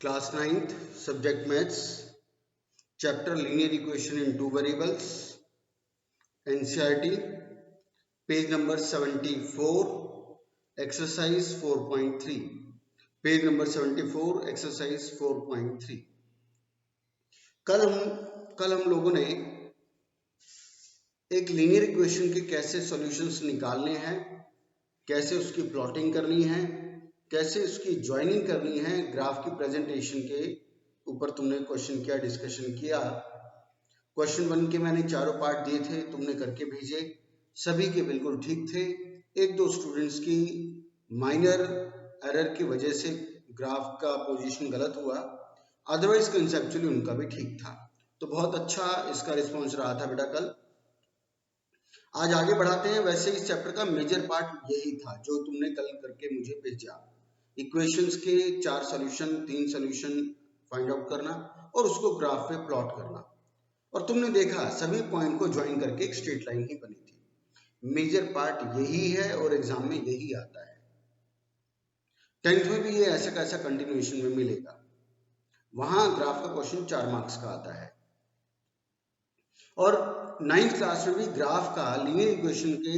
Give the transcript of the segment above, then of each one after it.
Class 9th, Subject Maths, Chapter Linear Equation in Two Variables, NCERT, page number 74, Exercise 4.3. Page number 74, Exercise 4.3. कल हम लोगों ने एक linear equation के कैसे सॉल्यूशंस निकालने हैं, कैसे उसकी प्लॉटिंग करनी है, कैसे उसकी ज्वाइनिंग करनी है, ग्राफ की प्रेजेंटेशन के ऊपर तुमने क्वेश्चन किया, डिस्कशन किया। क्वेश्चन 1 के मैंने चारों पार्ट दिए थे, तुमने करके भेजे, सभी के बिल्कुल ठीक थे। एक दो स्टूडेंट्स की माइनर एरर की वजह से ग्राफ का पोजीशन गलत हुआ, अदरवाइज कंसेप्चुअली उनका भी ठीक था। तो बहुत अच्छा इसका रिस्पॉन्स रहा था बेटा कल। आज आगे बढ़ाते हैं। वैसे इस चैप्टर का मेजर पार्ट यही था जो तुमने कल करके मुझे भेजा। इक्वेशंस के 4 सॉल्यूशन, 3 सॉल्यूशन फाइंड आउट करना और उसको ग्राफ पे प्लॉट करना। और तुमने देखा सभी पॉइंट को ज्वाइन करके एक स्ट्रेट लाइन ही बनी थी। मेजर पार्ट यही है और एग्जाम में यही आता है। 10th में भी ये ऐसा कैसा कंटिन्यूएशन में मिलेगा। वहां ग्राफ का क्वेश्चन 4 मार्क्स का आता है और 9th क्लास में भी ग्राफ का, लीनियर इक्वेशन के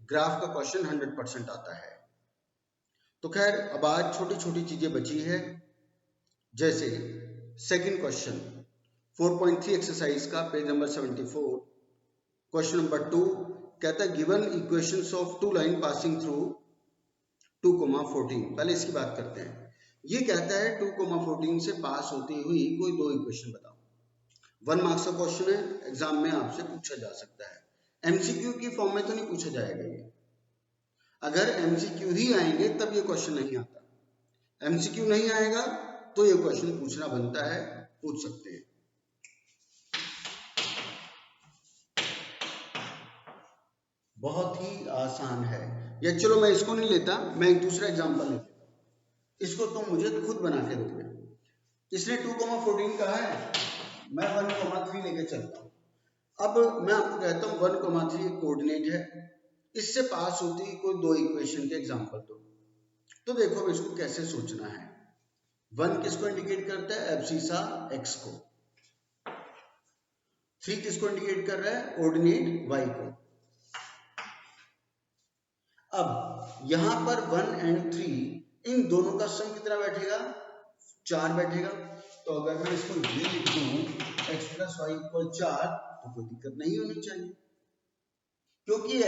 ग्राफ का क्वेश्चन 100% आता है। तो खैर अब आज छोटी छोटी चीजें बची है, जैसे सेकंड क्वेश्चन 4.3 एक्सरसाइज का पेज नंबर 74, क्वेश्चन नंबर 2 कहता है given equations of two line passing through 2,14। पहले इसकी बात करते हैं। ये कहता है 2,14 से पास होती हुई कोई दो इक्वेशन बताओ। 1 मार्क्स का क्वेश्चन है, एग्जाम में आपसे पूछा जा सकता है। एमसीक्यू की फॉर्म में तो नहीं पूछा जाएगा ये। अगर एमसीक्यू ही आएंगे तब ये क्वेश्चन नहीं आता। एमसीक्यू नहीं आएगा तो ये क्वेश्चन पूछना बनता है, पूछ सकते हैं। बहुत ही आसान है ये। चलो मैं इसको नहीं लेता, मैं एक दूसरा एग्जांपल लेता हूं। इसको तुम मुझे खुद बना के दोगे। इसने 2,14 कहा है, मैं 1,3 लेके चलता हूं। अब मैं आपको कहता हूं 1,3 एक कोऑर्डिनेट है, इससे पास होती कोई दो इक्वेशन के एग्जांपल दो। तो देखो अब इसको कैसे सोचना है। 1 किसको इंडिकेट करता है? एब्सिसा x को। 3 किसको इंडिकेट कर रहा है? ऑर्डिनेट y को। अब यहां पर 1 एंड 3 इन दोनों का सम कितना बैठेगा? 4 बैठेगा। तो अगर मैं इसको ये लिख दूं x + y = 4 तो कोई दिक्कत नहीं होनी चाहिए, क्योंकि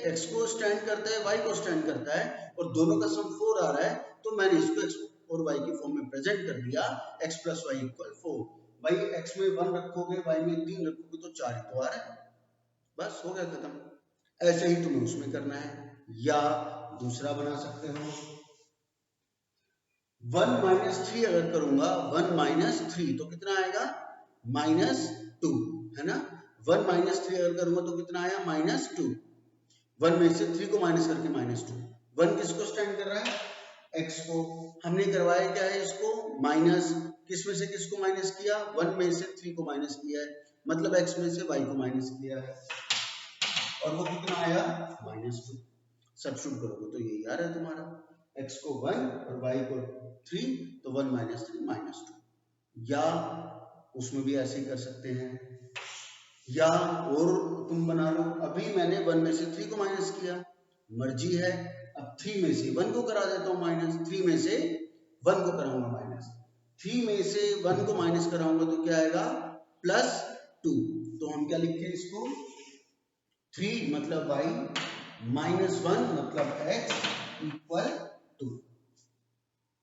x को स्टैंड करता है, y को स्टैंड करता है और दोनों का सम 4 आ रहा है। तो मैंने इसको x और y की फॉर्म में प्रेजेंट कर दिया, x + y = 4। भाई x में 1 रखोगे, y में 3 रखोगे तो 4 ही तो आ रहा है। बस हो गया खत्म। ऐसे ही तुम्हें उसमें करना है, या दूसरा बना सकते हो। 1 - 3 अगर करूंगा, 1 - 3 तो कितना आएगा? -2, है ना। 1 - 3 अगर करूंगा तो कितना आया? -2। 1 में से 3 को माइनस करके -2। 1 किसको स्टैंड कर रहा है? x को। हमने करवाया क्या है इसको? माइनस। किस में से किसको माइनस किया? 1 में से 3 को माइनस किया है, मतलब x में से y को माइनस किया है और वो कितना आया? -2। सब्स्टिट्यूट करोगे तो यही आ रहा है तुम्हारा, x को 1 और y को 3, तो 1 - 3 -2। या उसमें भी ऐसे ही कर सकते हैं, या और तुम बना लो। अभी मैंने 1 में से 3 को माइनस किया, मर्जी है। अब 3 में से 1 को करा देता हूँ माइनस, 3 में से 1 को कराऊंगा माइनस, 3 में से 1 को माइनस कराऊंगा तो क्या आएगा? +2। तो हम क्या लिखते हैं इसको? 3 मतलब y, -1 मतलब x = 2।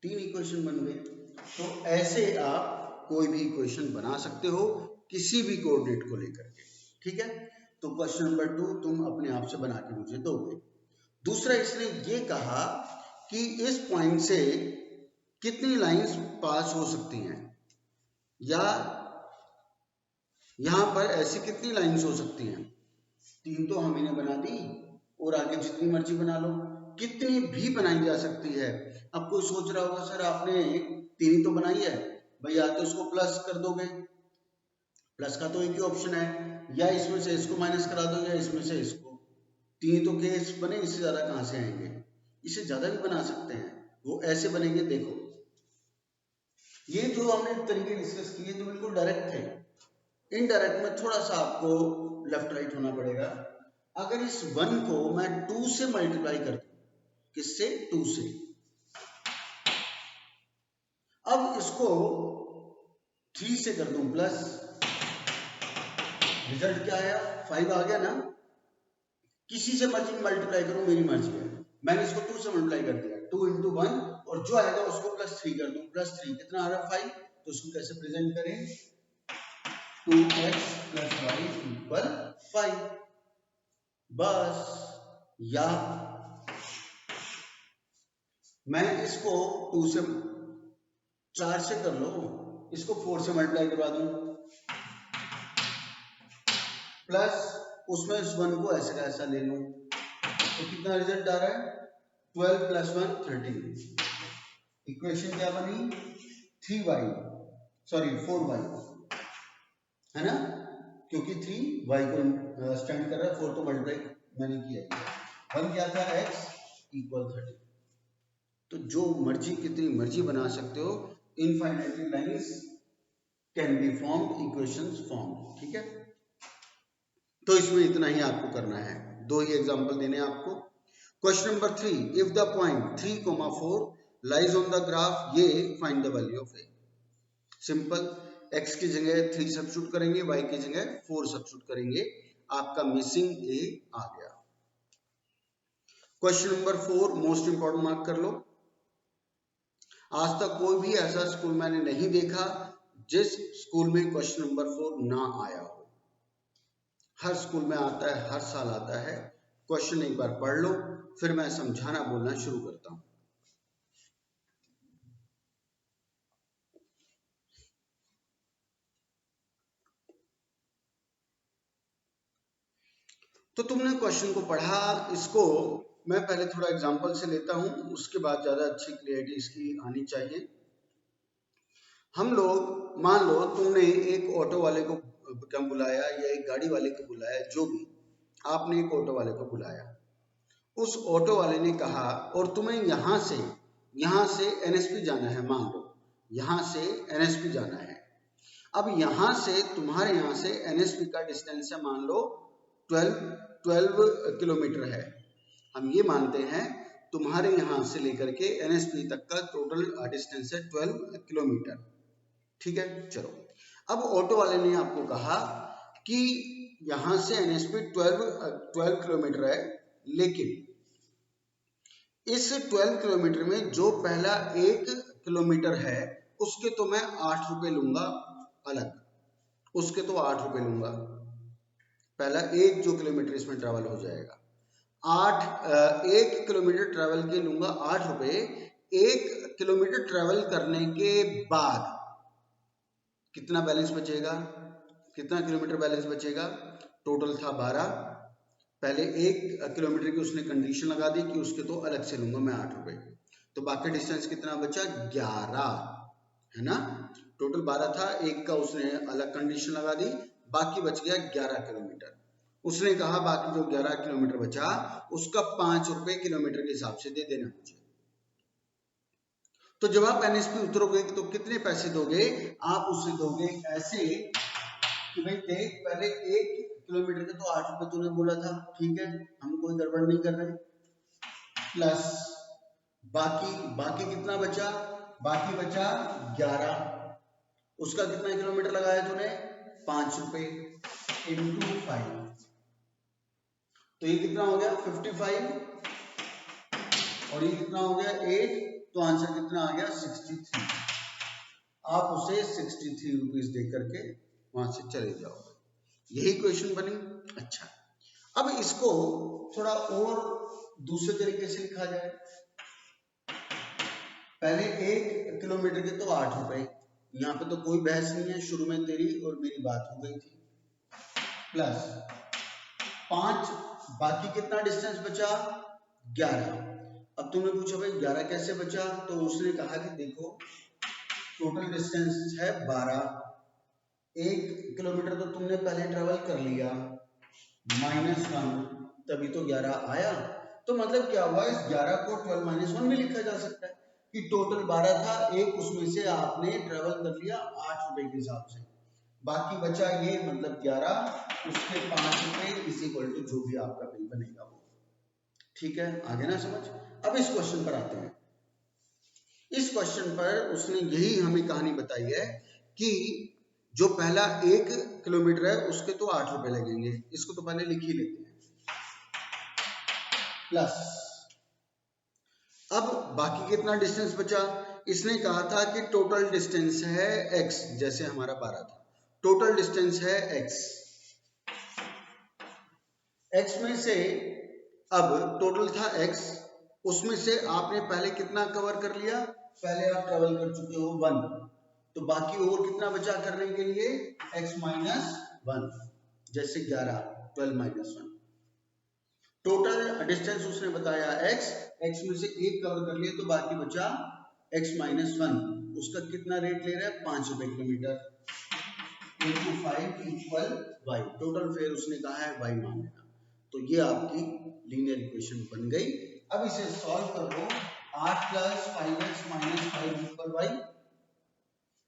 3 इक्वेशन बन गए। तो ऐसे आप कोई भी इक्वेशन बना सकते हो किसी भी कोऑर्डिनेट को लेकर के, ठीक है। तो क्वेश्चन नंबर 2 तुम अपने आप से बना के मुझे दोगे। दूसरा इसने ये कहा कि इस पॉइंट से कितनी लाइंस पास हो सकती हैं, या यहां पर ऐसी कितनी लाइंस हो सकती हैं। 3 तो हम इन्हें बना दी और आगे जितनी मर्जी बना लो, कितनी भी बनाई जा सकती है। अब कोई सोच रहा होगा सर आपने 3 ही तो बनाई है, भाई या तो इसको प्लस कर दोगे, प्लस का तो एक ही ऑप्शन है, या इसमें से इसको माइनस करा दो, या इसमें से इसको। 3 तो केस बने, इससे ज्यादा कहां से आएंगे? इससे ज्यादा भी बना सकते हैं, वो ऐसे बनेंगे। देखो ये जो हमने तरीके डिस्कस किए तो बिल्कुल डायरेक्ट थे। इनडायरेक्ट में थोड़ा सा आपको लेफ्ट राइट होना पड़ेगा। अगर इस 1 को मैं 2 से मल्टीप्लाई कर दूं, किससे? 2 से। अब इसको 3 से कर दूं प्लस, रिजल्ट क्या आया? 5 आ गया ना। किसी से मर्जी मल्टीप्लाई करूं, मेरी मर्जी है। मैंने इसको 2 से मल्टीप्लाई कर दिया, 2 into 1, और जो आएगा उसको +3 कर दूं। +3 कितना आ रहा है? 5। तो उसको कैसे प्रेजेंट करें? 2x + y = 5। बस। या मैं इसको 2 से 4 से कर लो, इसको 4 से मल्टीप्लाई करवा दूं, प्लस उसमें इस 1 को ऐसे का ऐसा ले लूं, तो कितना रिजल्ट आ रहा है? 12 + 1 13। इक्वेशन क्या बनी? 4y है ना, क्योंकि 3 y को स्टैंड कर रहा है, 4 तो मल्टीप्लाई मैंने किया। 1 क्या था? x = 30। तो जो मर्जी कितनी मर्जी बना सकते हो। Infinitely lines can be formed, equations formed. ठीक है, तो इसमें इतना ही आपको करना है। 2 ही एग्जांपल देने हैं आपको। Question number 3, if the point 3,4 lies on the graph, ये find the value of A. Simple, x की जगह 3 सब्स्टिट्यूट करेंगे, y की जगह 4 सब्स्टिट्यूट करेंगे, आपका मिसिंग a आ गया। Question number 4 most important, mark कर लो। आज तक कोई भी ऐसा स्कूल मैंने नहीं देखा जिस स्कूल में क्वेश्चन नंबर 4 ना आया हो। हर स्कूल में आता है, हर साल आता है। क्वेश्चन एक बार पढ़ लो, फिर मैं समझाना बोलना शुरू करता हूं। तो तुमने क्वेश्चन को पढ़ा, इसको मैं पहले थोड़ा एग्जांपल से लेता हूं, उसके बाद ज्यादा अच्छी क्लियरिटी इसकी आनी चाहिए। हम लोग, मान लो तुमने एक ऑटो वाले को क्या बुलाया या एक गाड़ी वाले को बुलाया, जो भी, आपने एक ऑटो वाले को बुलाया। उस ऑटो वाले ने कहा, और तुम्हें यहां से एनएसपी जाना है, मान लो यहां से एनएसपी जाना है। अब यहां से तुम्हारे यहां से एनएसपी का डिस्टेंस है, मान लो 12 किलोमीटर है। हम ये मानते हैं तुम्हारे यहां से लेकर के एनएसपी तक का टोटल डिस्टेंस है 12 किलोमीटर। ठीक है, चलो। अब ऑटो वाले ने आपको कहा कि यहां से एनएसपी 12 किलोमीटर है, लेकिन इस 12 किलोमीटर में जो पहला 1 किलोमीटर है उसके तो मैं 8 रुपए लूंगा अलग, उसके तो 8 रुपए लूंगा। पहला 1 जो किलोमीटर इसमें ट्रेवल हो जाएगा, 1 किलोमीटर ट्रेवल के लूंगा 8 रुपए। 1 किलोमीटर ट्रेवल करने के बाद कितना बैलेंस बचेगा? कितना किलोमीटर बैलेंस बचेगा? टोटल था 12, पहले 1 किलोमीटर की उसने कंडीशन लगा दी कि उसके तो अलग से लूंगा मैं 8 रुपए, तो बाकी डिस्टेंस कितना बचा? 11, है ना। टोटल 12 था, 1 का उसने अलग कंडीशन लगा दी, बाकी बच गया 11 किलोमीटर। उसने कहा बाकी जो 11 किलोमीटर बचा उसका 5 रुपए किलोमीटर के हिसाब से दे देना मुझे। तो जब आप एनएसपी उतरोगे तो कितने पैसे दोगे? आप उसे दोगे ऐसे कि भाई देख, पहले 1 किलोमीटर के तो 8 रुपए तूने बोला था, ठीक है, हम कोई गड़बड़ नहीं कर रहे, प्लस बाकी कितना बचा? बाकी बचा 11, उसका कितना किलोमीटर लगाया तूने? 5 रुपए इंटू 5, तो ये कितना हो गया? 55, और ये कितना हो गया? 8, तो आंसर कितना आ गया? 63। आप उसे 63 रुपीज दे करके वहां से चले जाओगे। यही क्वेश्चन बनी। अच्छा, अब इसको थोड़ा और दूसरे तरीके से लिखा जाए। पहले 1 किलोमीटर के तो 8 रुपए, यहाँ पे तो कोई बहस नहीं है, शुरू में तेरी और मेरी बात हो गई थी, प्लस 5, बाकी कितना डिस्टेंस बचा? 11। अब तुमने पूछा भाई 11 कैसे बचा, तो उसने कहा कि देखो टोटल डिस्टेंस है 12, 1 किलोमीटर तो तुमने पहले ट्रेवल कर लिया, -1, तभी तो 11 आया। तो मतलब क्या हुआ, इस 11 को 12 - 1 में लिखा जा सकता है। कि टोटल 12 था, एक उसमें से आपने ट्रेवल कर लिया 8 रुपए के हिसाब से, बाकी बचा ये मतलब 11, उसके 5 रुपए इज इक्वल टू जो भी आपका बिल बनेगा वो। ठीक है, आगे ना समझ। अब इस क्वेश्चन पर आते हैं। इस क्वेश्चन पर उसने यही हमें कहानी बताई है कि जो पहला 1 किलोमीटर है उसके तो 8 रुपए लगेंगे, इसको तो पहले लिख ही लेते हैं, प्लस अब बाकी कितना डिस्टेंस बचा। इसने कहा था कि टोटल डिस्टेंस है x, जैसे हमारा 12 था, टोटल डिस्टेंस है x में से अब टोटल था x, उसमें से आपने पहले कितना कवर कर लिया, पहले आप ट्रेवल कर चुके हो 1, तो बाकी और कितना बचा करने के लिए x माइनस 1, जैसे 11, 12 माइनस 1। टोटल डिस्टेंस उसने बताया x में से 1 कवर कर लिया तो बाकी बचा x माइनस 1, उसका कितना रेट ले रहा है 5 रुपए kilometre, 8 to 5 equal y, total fair उसने कहा है y मान लेना। तो ये आपकी लीनियर इक्वेशन बन गई। अब इसे सॉल्व कर लो, 8 plus 5x minus 5 equal y,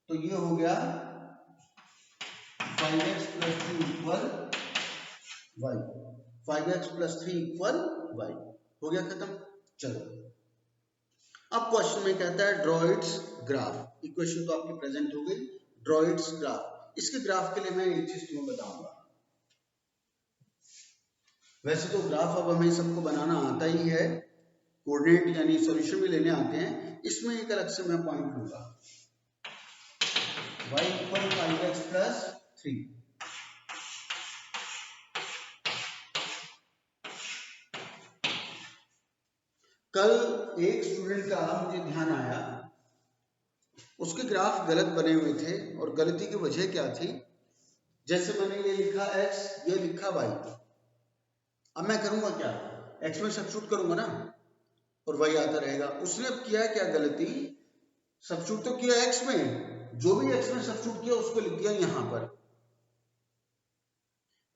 तो ये हो गया 5x plus 3 equal y, 5x plus 3 equal y, हो गया खत्म। चलो अब क्वेश्चन में कहता है ड्रॉ इट्स ग्राफ, इक्वेशन तो आपकी प्रेजेंट हो गई, ड्रॉ इट्स ग्राफ। इसके ग्राफ के लिए मैं एक चीज तुम्हें बताऊंगा। वैसे तो ग्राफ अब हमें सबको बनाना आता ही है, कोऑर्डिनेट यानी सॉल्यूशन भी लेने आते हैं, इसमें एक अलग से मैं पॉइंट लूंगा, y इक्वल 5x प्लस 3। कल एक स्टूडेंट का मुझे ध्यान आया, उसके ग्राफ गलत बने हुए थे और गलती की वजह क्या थी, जैसे मैंने ये लिखा x, ये लिखा y, अब मैं करूंगा क्या, x में सब्स्टिट्यूट करूंगा ना और y आता रहेगा। उसने अब किया क्या गलती, सब्स्टिट्यूट तो किया x में, जो भी x में सब्स्टिट्यूट किया उसको लिख दिया यहां पर,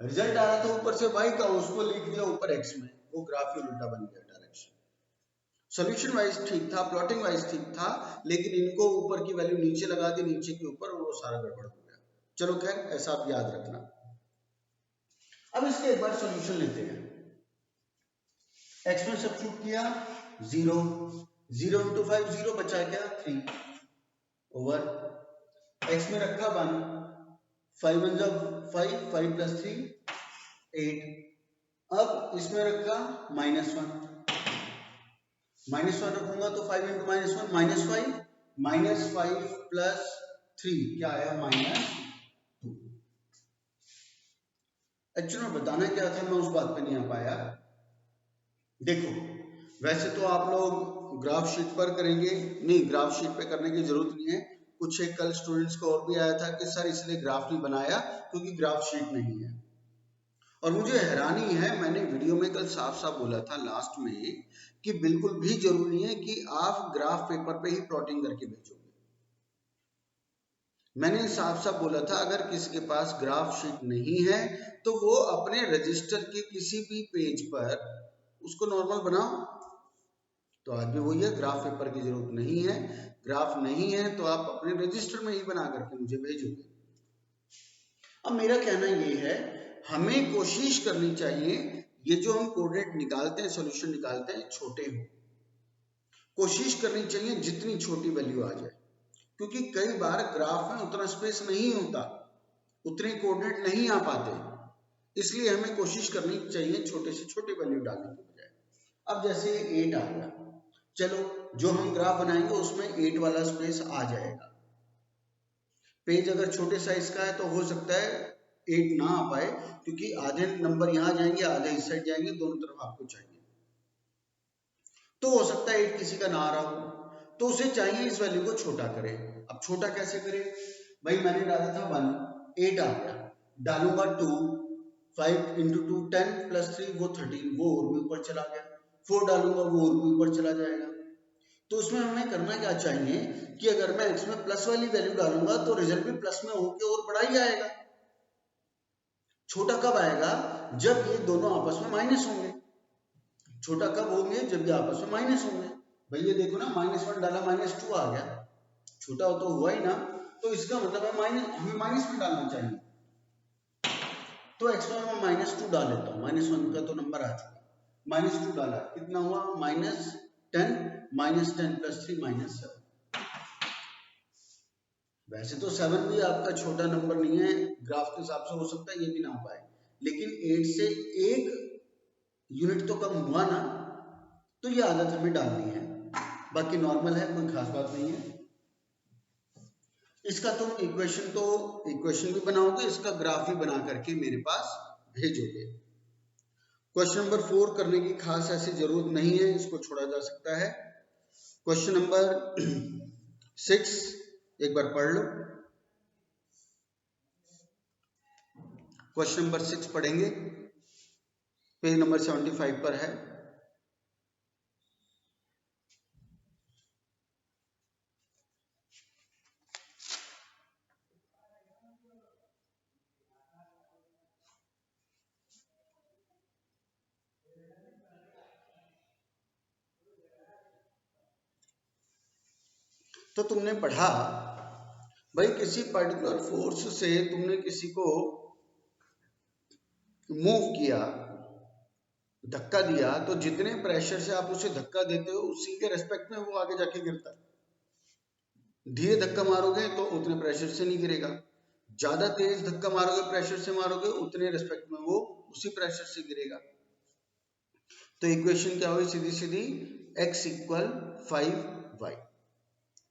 रिजल्ट आ रहा था ऊपर से y का, उसको लिख दिया ऊपर x में, वो ग्राफ ही उल्टा बन गया डायरेक्शन। सॉल्यूशन वाइज ठीक था, प्लॉटिंग वाइज ठीक था, लेकिन इनको ऊपर की वैल्यू नीचे लगा दी, नीचे के ऊपर, और वो सारा गड़बड़ हो गया। चलो खैर, ऐसा आप याद रखना। अब इसके एक बार सॉल्यूशन लेते हैं। x में सब्स्टिट्यूट किया 0, 0 into 5 0, बचा क्या 3 ओवर x में रखा 1, 5 1 जा 5, 5 प्लस 3 8, अब इसमें रखा -1, -1 रखूंगा तो 5 इंटू -1 -5, -5 प्लस 3 क्या आया -2। एक्चुअली में बताना क्या था, मैं उस बात पे नहीं आ पाया। देखो वैसे तो आप लोग ग्राफ शीट पर करेंगे, नहीं ग्राफ शीट पे करने की जरूरत नहीं है, कुछ एक कल स्टूडेंट्स को और भी आया था कि सर इसलिए ग्राफ नहीं बनाया क्योंकि ग्राफ शीट नहीं है। और मुझे हैरानी है, मैंने वीडियो में कल साफ साफ बोला था लास्ट में कि बिल्कुल भी जरूरी नहीं है कि आप ग्राफ पेपर पे ही प्लॉटिंग करके भेजोगे। मैंने साफ साफ बोला था अगर किसी के पास ग्राफ शीट नहीं है तो वो अपने रजिस्टर के किसी भी पेज पर उसको नॉर्मल बनाओ। तो आज भी वही है, ग्राफ पेपर की जरूरत नहीं है, ग्राफ नहीं है तो आप अपने रजिस्टर में ही बना करके मुझे भेजोगे। अब मेरा कहना ये है, हमें कोशिश करनी चाहिए ये जो हम कोऑर्डिनेट निकालते हैं, सॉल्यूशन निकालते हैं, छोटे हो, कोशिश करनी चाहिए जितनी छोटी वैल्यू आ जाए, क्योंकि कई बार ग्राफ में उतना स्पेस नहीं होता, उतने कोऑर्डिनेट नहीं आ पाते, इसलिए हमें कोशिश करनी चाहिए छोटे से छोटे वैल्यू डालने के बजाय। अब जैसे 8 आ गया, चलो जो हम ग्राफ बनाएंगे उसमें 8 वाला स्पेस आ जाएगा। पेज अगर छोटे साइज का है तो हो सकता है 8 ना आ पाए, क्योंकि आधे नंबर यहाँ जाएंगे, आधे इस साइड जाएंगे, दोनों तरफ आपको चाहिए, तो हो सकता है 8 किसी का ना आ रहा हो, तो उसे चाहिए इस वैल्यू को छोटा करे। अब छोटा कैसे करें भाई, मैंने डाला था 1, 8 आ गया, डालूंगा 2, 5 इंटू 2 10 प्लस 3 वो 13, वो और भी ऊपर चला गया, 4 डालूंगा वो और भी ऊपर चला जाएगा। तो उसमें हमें करना क्या चाहिए कि अगर मैं x में प्लस वाली वैल्यू डालूंगा तो रिजल्ट भी प्लस में होके और बड़ा ही आएगा। छोटा कब आएगा, जब ये दोनों आपस में माइनस होंगे। छोटा कब होंगे, जब ये आपस में माइनस होंगे। भाई ये देखो ना, -1 डाला -2 आ गया, छोटा हो तो हुआ ही ना, तो इसका मतलब है हमें माइनस में डालना चाहिए। तो x में मैं -2 डाल लेता हूँ, -1 का तो नंबर आ चुका, -2 डाला, कितना हुआ -10, -10 + 3 -7। वैसे तो 7 भी आपका छोटा नंबर नहीं है, ग्राफ के हिसाब से हो सकता है ये भी ना हो पाए, लेकिन 8 से 1 यूनिट तो कम हुआ ना, तो ये आदत हमें डालनी है, बाकी नॉर्मल है, कोई खास बात नहीं है। इसका तुम इक्वेशन भी बनाओगे, इसका ग्राफ भी बना करके मेरे पास भेजोगे। क्वेश्चन नंबर 4 करने की खास ऐसी जरूरत नहीं है, इसको छोड़ा जा सकता है। क्वेश्चन नंबर 6 एक बार पढ़ लो। क्वेश्चन नंबर 6 पढ़ेंगे, पेज नंबर 75 पर है। तो तुमने पढ़ा भाई, किसी पर्टिकुलर फोर्स से तुमने किसी को मूव किया, धक्का दिया, तो जितने प्रेशर से आप उसे धक्का देते हो उसी के रेस्पेक्ट में वो आगे जाके गिरता है। धीरे धक्का मारोगे तो उतने प्रेशर से नहीं गिरेगा, ज्यादा तेज धक्का मारोगे, प्रेशर से मारोगे, उतने रेस्पेक्ट में वो उसी प्रेशर से गिरेगा। तो इक्वेशन क्या हुई, सीधी सीधी x = 5y।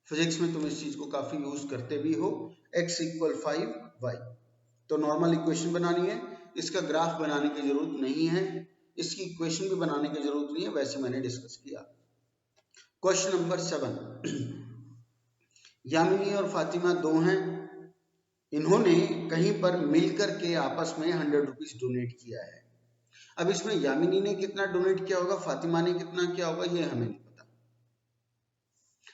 फिजिक्स में तुम इस चीज को काफी यूज करते भी हो, x = 5y। तो नॉर्मल इक्वेशन बनानी है, इसका ग्राफ बनाने की जरूरत नहीं है, इसकी इक्वेशन भी बनाने की जरूरत नहीं है, वैसे मैंने डिस्कस किया। क्वेश्चन नंबर 7, यामिनी और फातिमा दो हैं, इन्होंने कहीं पर मिलकर के आपस में 100 रुपीज डोनेट किया है। अब इसमें यामिनी ने कितना डोनेट किया होगा, फातिमा ने कितना किया होगा, ये हमें नहीं पता।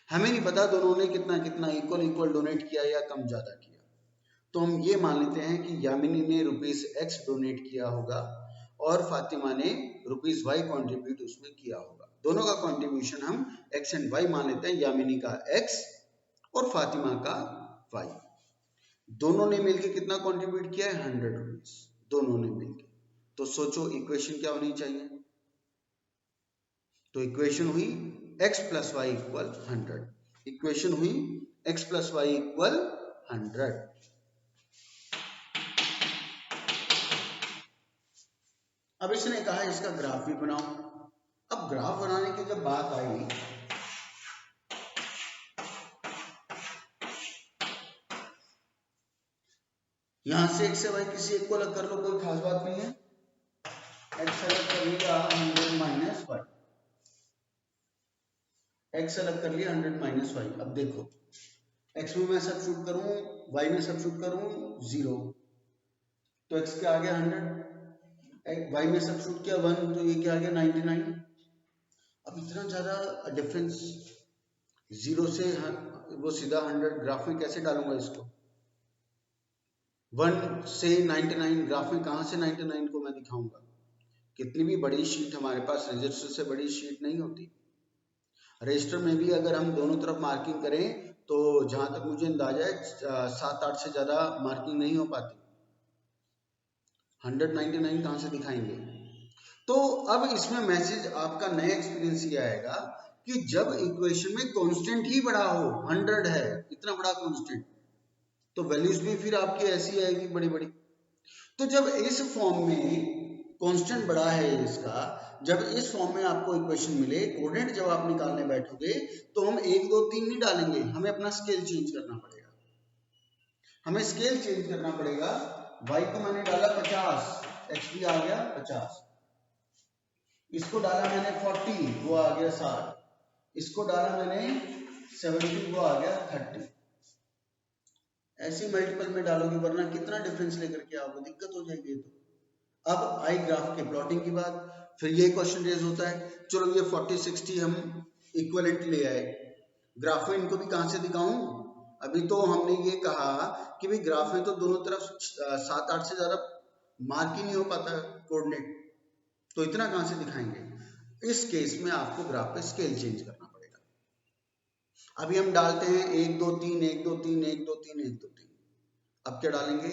हमें नहीं पता दोनों ने कितना कितना इक्वल डोनेट किया या कम ज्यादा किया। तो हम ये मान लेते हैं कि यामिनी ने ₹X डोनेट किया होगा और फातिमा ने ₹Y कंट्रीब्यूट उसमें किया होगा। दोनों का कंट्रीब्यूशन हम X एंड Y मान लेते हैं, यामिनी का X और फातिमा का Y। दोनों ने मिलकर कितना कंट्रीब्यूट किया है, 100 रुपीज, दोनों ने मिलकर। तो सोचो इक्वेशन क्या होनी चाहिए, तो इक्वेशन हुई x + y = 100। इक्वेशन हुई x + y = 100। अब इसने कहा इसका ग्राफ भी बनाओ। अब ग्राफ बनाने की जब बात आई, यहां से x से y किसी एक को अलग कर लो, कोई खास बात नहीं है। x अलग कर लिया 100 - y, x अलग कर लिया 100 - y। अब देखो x में मैं सब्स्टिट्यूट करूं, y में सब्स्टिट्यूट करूं 0, तो x क्या आ गया 100, y में सब्स्टिट्यूट किया 1, तो ये क्या आ गया 99। अब इतना ज्यादा डिफरेंस 0 से वो सीधा 100 ग्राफ में कैसे डालूंगा इसको, 1 से 99 ग्राफ में कहां से 99 को मैं दिखाऊंगा। कितनी भी बड़ी शीट हमारे पास, रजिस्टर से बड़ी शीट नहीं होती। रजिस्टर में भी अगर हम दोनों तरफ मार्किंग करें तो जहां तक मुझे अंदाजा है 7-8 से ज्यादा मार्किंग नहीं हो पाती, 199 कहां से दिखाएंगे। तो अब इसमें मैसेज आपका नया एक्सपीरियंस ये आएगा कि जब इक्वेशन में कांस्टेंट ही बड़ा हो, 100 है इतना बड़ा कांस्टेंट, तो वैल्यूज भी फिर आपकी ऐसी आएगी बड़ी बड़ी। तो जब इस फॉर्म में कांस्टेंट बड़ा है इसका, जब इस फॉर्म में आपको इक्वेशन मिले, कोऑर्डिनेट जब आप निकालने बैठोगे तो हम 1 2 3 नहीं डालेंगे, हमें अपना स्केल चेंज करना पड़ेगा। हमें स्केल चेंज करना पड़ेगा। y को मैंने डाला 50, x भी आ गया 50, इसको डाला मैंने 40, वो आ गया 60, इसको डाला मैंने 70, वो आ गया 30। ऐसे मल्टीपल में डालोगे, वरना कितना डिफरेंस लेकर के आओगे, दिक्कत हो जाएगी। तो अब आई ग्राफ के प्लॉटिंग की बात, फिर ये क्वेश्चन रेज होता है, चलो ये 40 60 हम इक्विवेलेंट ले आए, ग्राफ में इनको भी कहां से दिखाऊं। अभी तो हमने ये कहा कि भाई ग्राफ में तो दोनों तरफ 7-8 से ज्यादा मार्क ही नहीं हो पाता कोऑर्डिनेट, तो इतना कहां से दिखाएंगे। इस केस में आपको ग्राफ पे स्केल चेंज करना पड़ेगा। अभी हम डालते हैं 1 2 3 1 2 3 1 2 3 1 2 3। अब क्या डालेंगे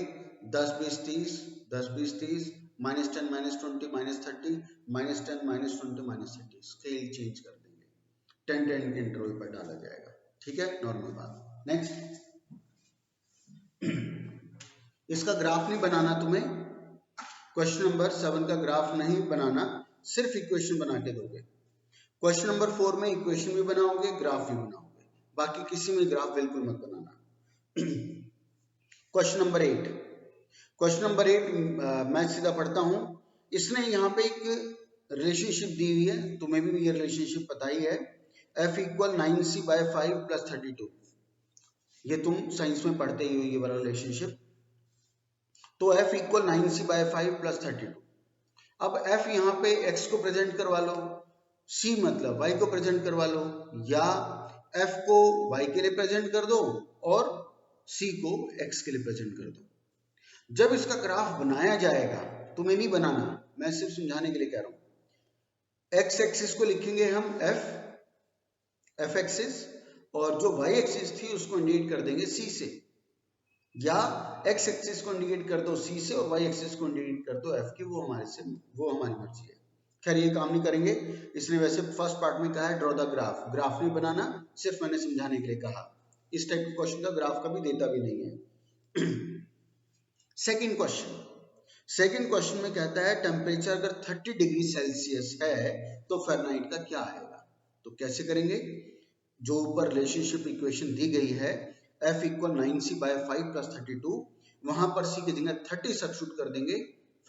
10 20 30 10 20 30 -10 -20 -30 -10 -20 -30 स्केल चेंज कर देंगे 10 10 के इंटरवल पर डाला जाएगा। ठीक है, नॉर्मल बात। नेक्स्ट इसका ग्राफ नहीं बनाना तुम्हें, क्वेश्चन नंबर 7 का ग्राफ नहीं बनाना, सिर्फ इक्वेशन बना के दोगे। क्वेश्चन नंबर 4 में इक्वेशन भी बनाओगे ग्राफ भी बनाओगे, बाकी किसी में ग्राफ बिल्कुल मत बनाना। क्वेश्चन नंबर 8, क्वेश्चन नंबर 8 मैं सीधा पढ़ता हूं। इसने यहाँ पे एक रिलेशनशिप दी हुई है, तुम्हें भी ये रिलेशनशिप पता ही है, f = 9c/5 + 32। ये तुम साइंस में पढ़ते ही हो ये वाला रिलेशनशिप। तो f = 9c/5 + 32। अब f यहाँ पे x को प्रेजेंट करवा लो, c मतलब y को प्रेजेंट करवा लो, या f को y के लिए प्रेजेंट कर दो और c को x के लिए प्रेजेंट कर दो। जब इसका ग्राफ बनाया जाएगा, तुम्हें नहीं बनाना, मैं सिर्फ समझाने के लिए कह रहा हूं। x एक्सिस को लिखेंगे हम f एक्सिस, और जो y एक्सिस थी उसको इंडिकेट कर देंगे c से, या x एक्सिस को इंडिकेट कर दो c से और y एक्सिस को इंडिकेट कर दो f की, वो हमारी मर्जी है। खैर ये काम नहीं करेंगे, इसने वैसे फर्स्ट पार्ट में कहा है ड्रॉ द ग्राफ, ग्राफ नहीं बनाना, सिर्फ मैंने समझाने के लिए कहा। इस टाइप के क्वेश्चन का ग्राफ कभी देता भी नहीं है। सेकंड क्वेश्चन में कहता है टेम्परेचर अगर 30 डिग्री सेल्सियस है तो फ़ारेनहाइट का क्या आएगा। तो कैसे करेंगे, जो ऊपर रिलेशनशिप इक्वेशन दी गई है f = 9c/5 + 32, वहां पर c की जगह 30 सब्स्टिट्यूट कर देंगे,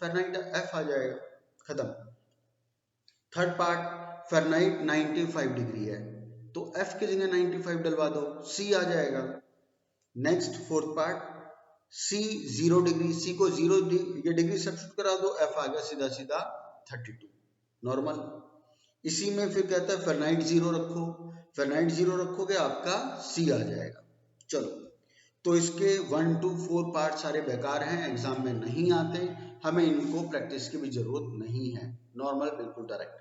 फ़ारेनहाइट f आ जाएगा, खत्म। थर्ड पार्ट, फ़ारेनहाइट 95 डिग्री है तो f की जगह 95 डलवा दो, c आ जाएगा। Next fourth part, C 0 degree, C को 0 ये डिग्री सब्स्टिट्यूट करा दो, F आ गया सीधा सीधा 32, नॉर्मल। इसी में फिर कहता है फ़ारेनहाइट 0 रखो, फ़ारेनहाइट 0 रखोगे आपका C आ जाएगा। चलो, तो इसके 1 to 4 पार्ट सारे बेकार हैं, एग्जाम में नहीं आते, हमें इनको प्रैक्टिस की भी जरूरत नहीं है, नॉर्मल बिल्कुल डायरेक्ट।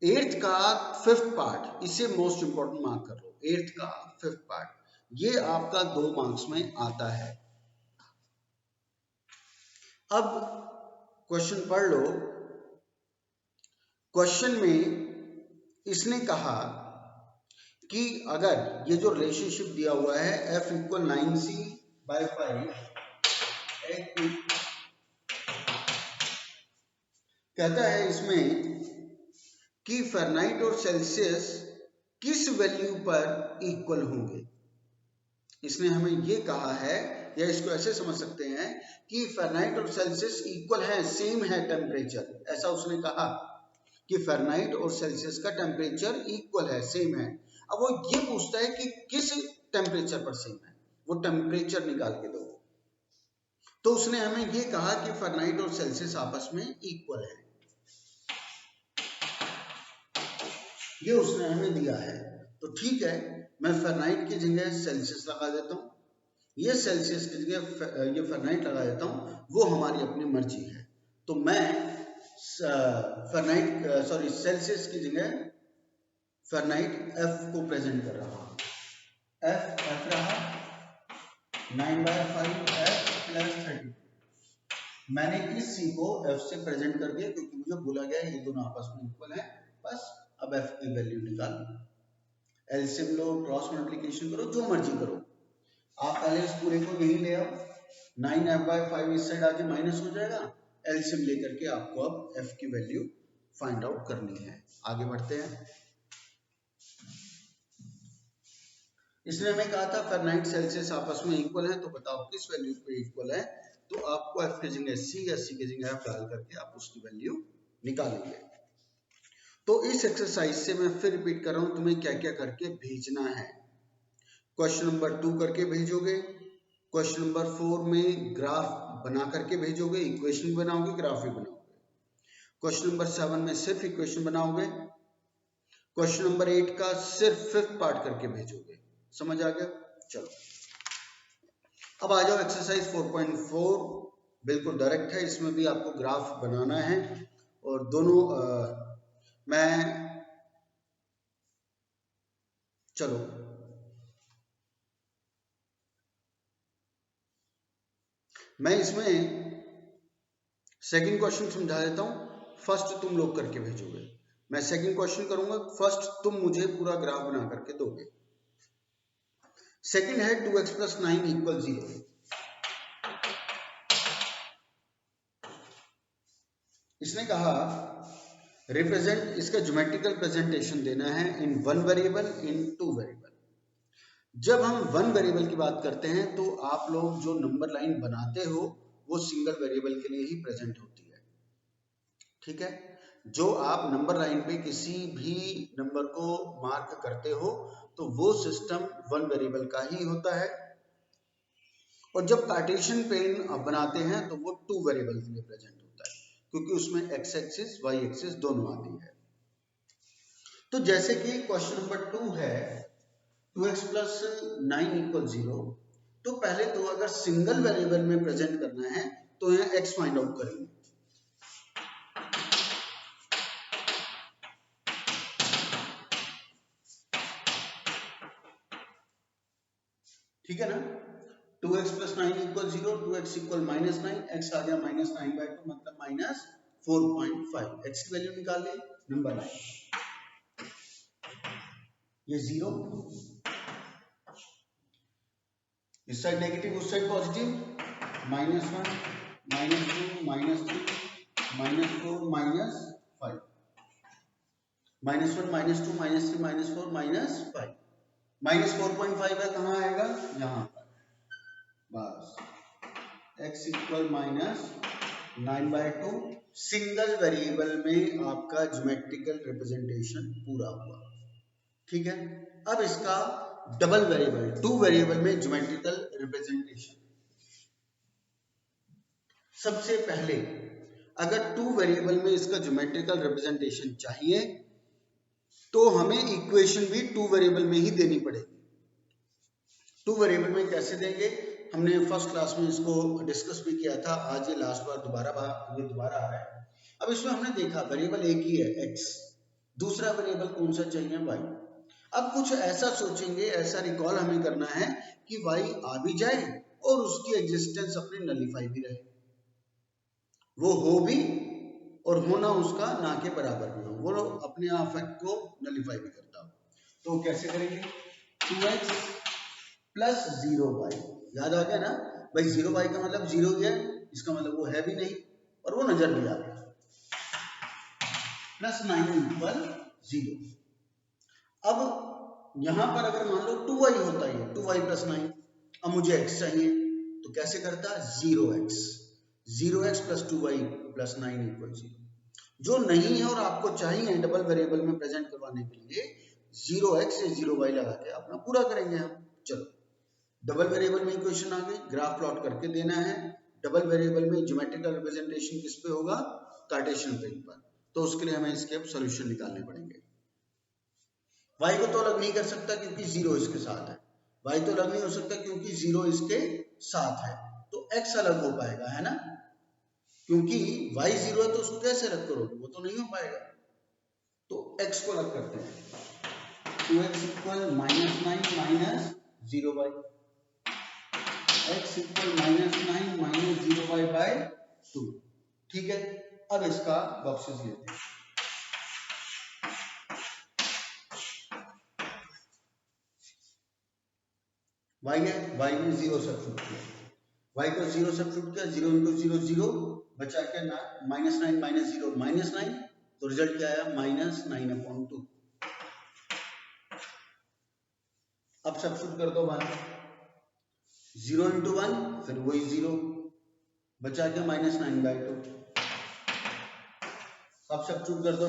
8th का 5th पार्ट, इसे मोस्ट इंपॉर्टेंट मार्क कर लो। 8th का 5th पार्ट, ये आपका 2 मार्क्स में आता है। अब क्वेश्चन पढ़ लो। क्वेश्चन में इसने कहा कि अगर ये जो रिलेशनशिप दिया हुआ है f = 9c/5, कहता है इसमें कि फ़ारेनहाइट और सेल्सियस किस वैल्यू पर इक्वल होंगे। इसने हमें ये कहा है, या इसको ऐसे समझ सकते हैं कि फ़ारेनहाइट और सेल्सियस इक्वल है, सेम है टेम्परेचर, ऐसा उसने कहा कि फ़ारेनहाइट और सेल्सियस का टेम्परेचर इक्वल है, सेम है। अब वो ये पूछता है कि किस टेम्परेचर पर सेम है, वो टेम्परेचर निकाल के दो। तो उसने हमें ये कहा कि फ़ारेनहाइट और सेल्सियस आपस में इक्वल है, ये उसने हमें दिया है। तो ठीक है, मैं फ़ारेनहाइट की जगह सेल्सियस लगा देता हूँ, ये सेल्सियस की जगह ये फ़ारेनहाइट लगा देता हूँ, वो हमारी अपनी मर्जी है। तो मैं सेल्सियस की जगह फ़ारेनहाइट f को प्रेजेंट कर रहा हूँ, f रहा 9/5 f + 30। मैंने इस c को f से प्रेजेंट कर दिया क्योंकि मुझे बोला गया है ये दोनों आपस में इक्वल है, बस। अब f की वैल्यू निकालो, एलसीएम लो, क्रॉस मल्टीप्लिकेशन करो, जो मर्जी करो। आप पहले इस पूरे को यही ले आओ, 9f/5 इस साइड आके माइनस हो जाएगा, एलसीएम लेकर के आपको अब f की वैल्यू फाइंड आउट करनी है। आगे बढ़ते हैं। इसने हमें कहा था फ़ारेनहाइट सेल्सियस आपस में इक्वल है, तो बताओ किस वैल्यू पे इक्वल है। तो आपको f की जगह c या c की जगह f डाल करके आप उसकी वैल्यू निकालेंगे। तो इस एक्सरसाइज से मैं फिर रिपीट कर रहा हूं, तुम्हें क्या क्या करके भेजना है। क्वेश्चन नंबर 2 करके भेजोगे, क्वेश्चन नंबर 4 में ग्राफ बना करके भेजोगे, इक्वेशन बनाओगे, ग्राफ भी बनाओगे। क्वेश्चन नंबर 7 में सिर्फ इक्वेशन बनाओगे। क्वेश्चन नंबर 8 का सिर्फ 5th पार्ट करके भेजोगे। समझ आ गया? चलो अब आ जाओ एक्सरसाइज 4.4, बिल्कुल डायरेक्ट है, इसमें भी आपको ग्राफ बनाना है और दोनों मैं चलो मैं इसमें सेकंड क्वेश्चन समझा देता हूँ, फर्स्ट तुम लोग करके भेजोगे। मैं सेकंड क्वेश्चन करूंगा, फर्स्ट तुम मुझे पूरा ग्राफ बना करके दोगे। सेकंड है 2x + 9 = 0। इसने कहा रिप्रेजेंट, इसका ज्योमेट्रिकल प्रेजेंटेशन देना है इन 1 वेरिएबल इन 2 वेरिएबल। जब हम 1 वेरिएबल की बात करते हैं तो आप लोग जो नंबर लाइन बनाते हो वो सिंगल वेरिएबल के लिए ही प्रेजेंट होती है, ठीक है। जो आप नंबर लाइन पे किसी भी नंबर को मार्क करते हो तो वो सिस्टम 1 वेरिएबल का ही होता है, और जब कार्टेशियन प्लेन बनाते हैं तो वो 2 वेरिएबल के लिए प्रेजेंट होता है, क्योंकि उसमें एक्स एक्सिस वाई एक्सिस दोनों आती है। तो जैसे कि क्वेश्चन नंबर 2 है 2x + 9 = 0, तो पहले तो अगर सिंगल वेरिएबल में प्रेजेंट करना है तो यहाँ x फाइंड आउट करेंगे। ठीक है ना, 2x + 9 = 0, 2x = -9, x आ गया -9/2 मतलब -4.5। x की वैल्यू निकाल ली, नंबर लाइन ये 0, इस साइड नेगेटिव उस साइड पॉजिटिव, -1 -2 -3 -4 -5, -1 -2 -3 -4 -5 है, कहाँ आएगा, यहाँ पर। बस x = -9/2 सिंगल वेरिएबल में आपका ज्योमेट्रिकल रिप्रेजेंटेशन पूरा हुआ, ठीक है। अब इसका डबल वेरिएबल 2 वेरिएबल में ज्योमेट्रिकल रिप्रेजेंटेशन। सबसे पहले अगर 2 वेरिएबल में इसका ज्योमेट्रिकल रिप्रेजेंटेशन चाहिए तो हमें इक्वेशन भी 2 वेरिएबल में ही देनी पड़ेगी। 2 वेरिएबल में कैसे देंगे, हमने फर्स्ट क्लास में इसको डिस्कस भी किया था, आज ये लास्ट बार दोबारा आ रहा है। अब इसमें हमने देखा वेरिएबल एक ही है x, दूसरा वेरिएबल कौन सा चाहिए, y। अब कुछ ऐसा सोचेंगे, ऐसा रिकॉल हमें करना है कि y आ भी जाए और उसकी एग्जिस्टेंस अपनी नलीफाई भी रहे, वो हो भी और होना उसका ना के बराबर भी हो, वो अपने अफेक्ट को नलीफाई भी करता हो। तो कैसे करेंगे, 2x + 0y, याद आ गया ना भाई, 0y का मतलब 0 ही है, इसका मतलब वो है भी नहीं और वो नजर भी आ गया, +9 = 0। अब यहां पर अगर मान लो 2y होता है, 2y + 9, अब मुझे x चाहिए तो कैसे करता, 0x + 2y + 9 = 0। जो नहीं है और आपको चाहिए डबल वेरिएबल में प्रेजेंट करवाने के लिए 0x या 0y लगा के अपना पूरा करेंगे हम। चलो डबल वेरिएबल में इक्वेशन आ गई, ग्राफ प्लॉट करके देना है। डबल वेरिएबल में ज्योमेट्रिकल रिप्रेजेंटेशन किस पे होगा, कार्टेशियन प्लेन पर, तो उसके लिए हमें इसके अब सॉल्यूशन निकालने पड़ेंगे। y को तो अलग नहीं कर सकता क्योंकि 0 इसके साथ है, y तो अलग नहीं हो सकता क्योंकि 0 इसके साथ है, तो x अलग हो पाएगा, है ना, क्योंकि y 0 है तो उसको कैसे अलग करोगे, वो तो नहीं हो पाएगा, तो x को अलग करते हैं। 2x = -9 - 0y, x = -9 - 0y/2, ठीक है। अब इसका बॉक्सेस लेते हैं, y है, y में 0 सब्स्टिट्यूट किया, y को 0 सब्स्टिट्यूट किया, 0 × 0 0 बचा के -9 - 0 -9, तो रिजल्ट क्या आया, -9/2। अब सब्स्टिट्यूट कर दो बाहर, 0 × 1 फिर वही 0 बचा के -9/2। अब सब्स्टिट्यूट कर दो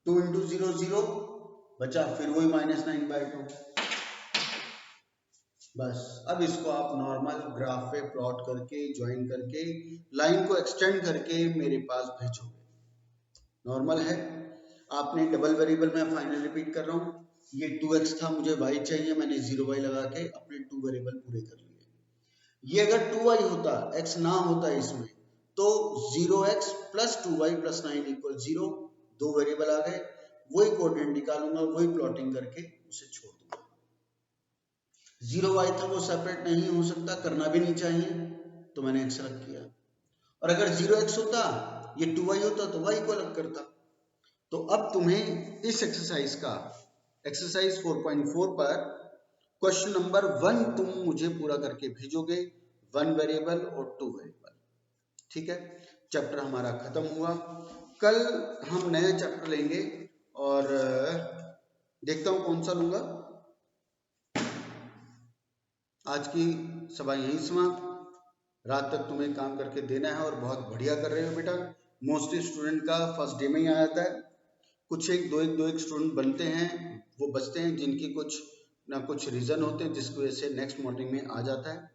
2 × 0 0 बचा, फिर वही -9/2। बस अब इसको आप नॉर्मल ग्राफ पे प्लॉट करके ज्वाइन करके लाइन को एक्सटेंड करके मेरे पास भेजोगे। नॉर्मल है, आपने डबल वेरिएबल में फाइनल रिपीट कर रहा हूँ, ये 2x था, मुझे y चाहिए, मैंने 0y लगा के अपने 2 वेरिएबल पूरे कर लिए। ये अगर 2y होता, x ना होता इसमें, तो 0x + 2y + 9 = 0, 2 वेरिएबल आ गए, वही कोऑर्डिनेट निकालूंगा, वही प्लॉटिंग करके उसे छोड़ दूंगा। 0y था वो सेपरेट नहीं हो सकता, करना भी नहीं चाहिए, तो मैंने x रख किया, और अगर 0x होता, ये 2y होता तो y को अलग करता। तो अब तुम्हें इस एक्सरसाइज का, एक्सरसाइज 4.4 पर क्वेश्चन नंबर 1 तुम मुझे पूरा करके भेजोगे, 1 वेरिएबल और 2 वेरिएबल। ठीक है, चैप्टर हमारा खत्म हुआ। कल हम नया चैप्टर लेंगे और देखता हूं कौन सा लूंगा। आज की सभा यहीं समाप्त। रात तक तुम्हें काम करके देना है और बहुत बढ़िया कर रहे हो बेटा। मोस्टली स्टूडेंट का फर्स्ट डे में ही आ जाता है, कुछ दो एक स्टूडेंट बनते हैं, वो बचते हैं जिनकी कुछ ना कुछ रीजन होते हैं जिसकी वजह से नेक्स्ट मॉर्निंग में आ जाता है।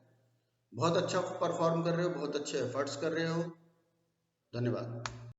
बहुत अच्छा परफॉर्म कर रहे हो, बहुत अच्छे एफर्ट्स कर रहे हो, धन्यवाद।